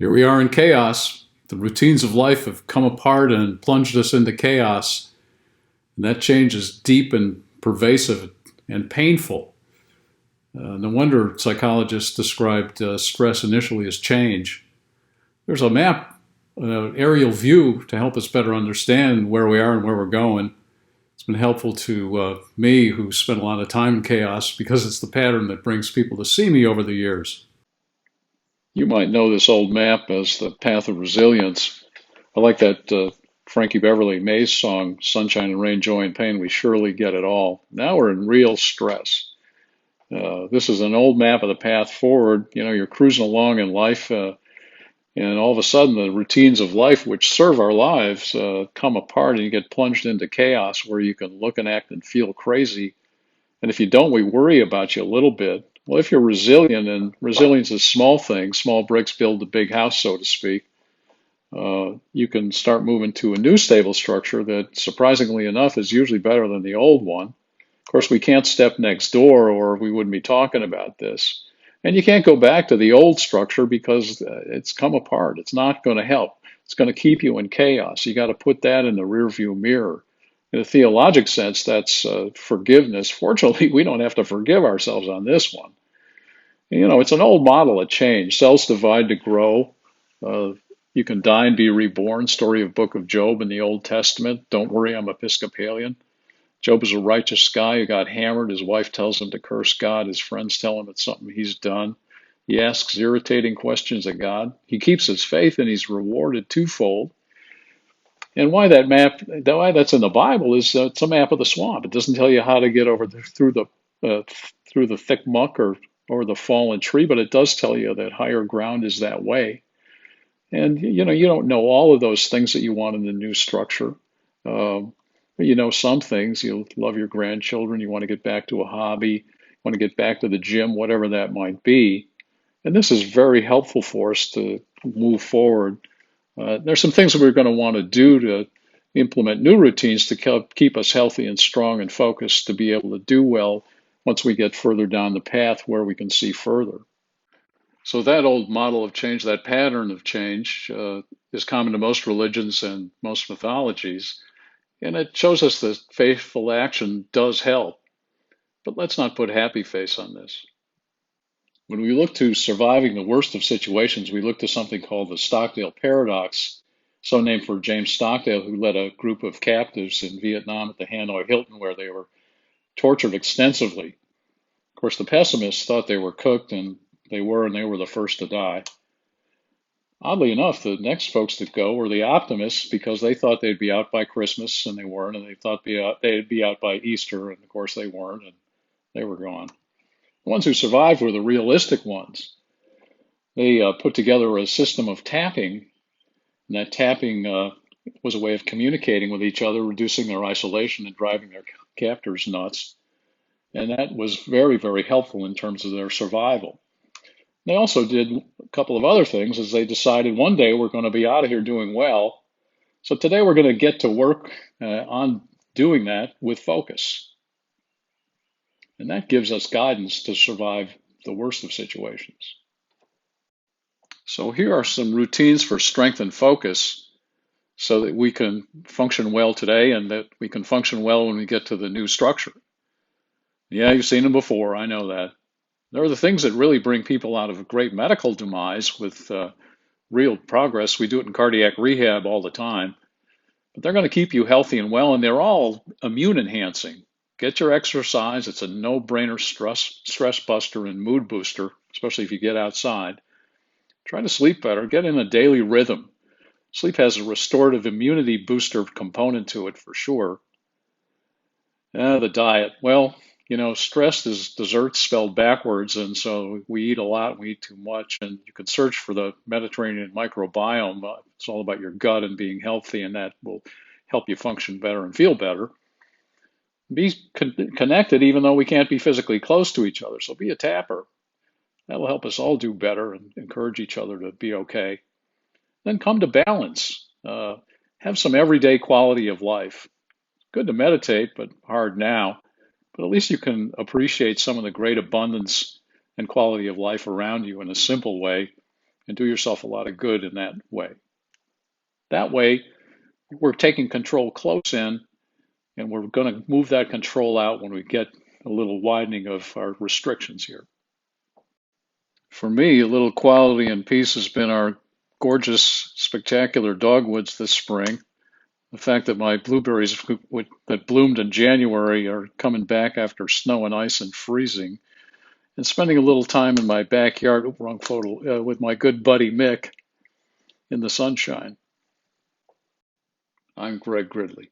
Here we are in chaos. The routines of life have come apart and plunged us into chaos. And that change is deep and pervasive and painful. No wonder psychologists described stress initially as change. There's a map, an aerial view to help us better understand where we are and where we're going. It's been helpful to me, who spent a lot of time in chaos, because it's the pattern that brings people to see me over the years. You might know this old map as the path of resilience. I like that Frankie Beverly Mays song, Sunshine and Rain, Joy and Pain, we surely get it all. Now we're in real stress. This is an old map of the path forward. You know, you're cruising along in life, and all of a sudden the routines of life, which serve our lives, come apart, and you get plunged into chaos where you can look and act and feel crazy. And if you don't, we worry about you a little bit. Well, if you're resilient, and resilience is small things, small bricks build a big house, so to speak, you can start moving to a new stable structure that, surprisingly enough, is usually better than the old one. Of course, we can't step next door or we wouldn't be talking about this. And you can't go back to the old structure because it's come apart. It's not going to help. It's going to keep you in chaos. You got to put that in the rearview mirror. In a theologic sense, that's forgiveness. Fortunately, we don't have to forgive ourselves on this one. You know, it's an old model of change. Cells divide to grow. You can die and be reborn. Story of Book of Job in the Old Testament. Don't worry, I'm Episcopalian. Job is a righteous guy who got hammered. His wife tells him to curse God. His friends tell him it's something he's done. He asks irritating questions of God. He keeps his faith and he's rewarded twofold. And why that's in the Bible is it's a map of the swamp. It doesn't tell you how to get through the thick muck or the fallen tree, but it does tell you that higher ground is that way. And you know, you don't know all of those things that you want in the new structure. But you know some things. You love your grandchildren. You want to get back to a hobby. You want to get back to the gym, whatever that might be. And this is very helpful for us to move forward. There's some things that we're going to want to do to implement new routines to keep us healthy and strong and focused to be able to do well once we get further down the path where we can see further. So that old model of change, that pattern of change, is common to most religions and most mythologies. And it shows us that faithful action does help. But let's not put happy face on this. When we look to surviving the worst of situations, we look to something called the Stockdale paradox, so named for James Stockdale, who led a group of captives in Vietnam at the Hanoi Hilton, where they were tortured extensively. Of course, the pessimists thought they were cooked, and they were the first to die. Oddly enough, the next folks that go were the optimists, because they thought they'd be out by Christmas, and they weren't, and they thought they'd be out by Easter, and of course they weren't, and they were gone. The ones who survived were the realistic ones. They put together a system of tapping, and that tapping was a way of communicating with each other, reducing their isolation and driving their captors nuts. And that was very, very helpful in terms of their survival. They also did a couple of other things, as they decided one day we're going to be out of here doing well. So today we're going to get to work on doing that with focus. And that gives us guidance to survive the worst of situations. So here are some routines for strength and focus so that we can function well today and that we can function well when we get to the new structure. Yeah, you've seen them before, I know that. They're the things that really bring people out of great medical demise with real progress. We do it in cardiac rehab all the time. But they're going to keep you healthy and well, and they're all immune enhancing. Get your exercise. It's a no-brainer stress buster and mood booster, especially if you get outside. Try to sleep better. Get in a daily rhythm. Sleep has a restorative immunity booster component to it for sure. The diet. Well, you know, stress is dessert spelled backwards, and so we eat a lot, we eat too much, and you can search for the Mediterranean microbiome. It's all about your gut and being healthy, and that will help you function better and feel better. Be connected even though we can't be physically close to each other, so be a tapper. That'll help us all do better and encourage each other to be okay. Then come to balance. Have some everyday quality of life. Good to meditate, but hard now. But at least you can appreciate some of the great abundance and quality of life around you in a simple way and do yourself a lot of good in that way. That way, we're taking control close in, and we're going to move that control out when we get a little widening of our restrictions here. For me, a little quality and peace has been our gorgeous, spectacular dogwoods this spring. The fact that my blueberries that bloomed in January are coming back after snow and ice and freezing, and spending a little time in my backyard, wrong photo, with my good buddy Mick in the sunshine. I'm Greg Gridley.